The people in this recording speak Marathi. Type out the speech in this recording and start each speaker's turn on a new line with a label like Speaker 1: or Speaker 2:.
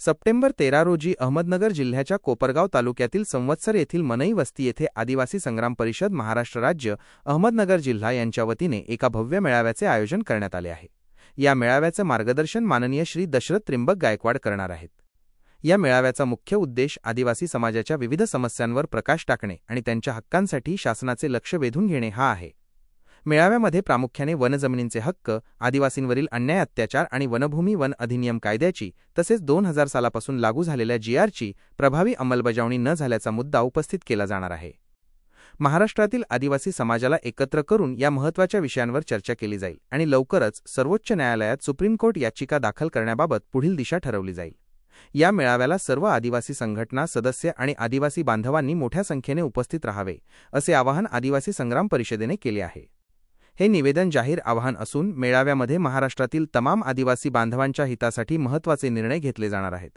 Speaker 1: सप्टेंबर 13 रोजी अहमदनगर जिल्ह्याच्या कोपरगाव तालुक्यातील संवत्सर येथील मनई वस्ती येथे आदिवासी संग्राम परिषद महाराष्ट्र राज्य अहमदनगर जिल्हा यांच्या वतीने एका भव्य मेळाव्याचे आयोजन करण्यात आले आहे। या मेळाव्याचे मार्गदर्शन माननीय श्री दशरथ त्रिंबक गायकवाड करणार आहेत। या मेळाव्याचा मुख्य उद्देश आदिवासी समाजाच्या विविध समस्यांवर प्रकाश टाकणे आणि त्यांच्या हक्कांसाठी शासनाचे लक्ष वेधून घेणे हा आहे। मेळाव्यामध्ये प्रामुख्याने वनजमिनींचे हक्क, आदिवासींवरील अन्याय अत्याचार आणि वनभूमी वन अधिनियम कायद्याची तसेच 2000 सालापासून लागू झालेल्या GRची प्रभावी अंमलबजावणी न झाल्याचा मुद्दा उपस्थित केला जाणार आहे। महाराष्ट्रातील आदिवासी समाजाला एकत्र करून या महत्त्वाच्या विषयांवर चर्चा केली जाईल आणि लवकरच सर्वोच्च न्यायालयात सुप्रीम कोर्ट याचिका दाखल करण्याबाबत पुढील दिशा ठरवली जाईल। या मेळाव्याला सर्व आदिवासी संघटना, सदस्य आणि आदिवासी बांधवांनी मोठ्या संख्येने उपस्थित राहावे, असे आवाहन आदिवासी संग्राम परिषदेने केले आहे। हे निवेदन जाहीर आवाहन असून मेळाव्यामध्ये महाराष्ट्रातील तमाम आदिवासी बांधवांच्या हितासाठी महत्त्वाचे निर्णय घेतले जाणार आहेत।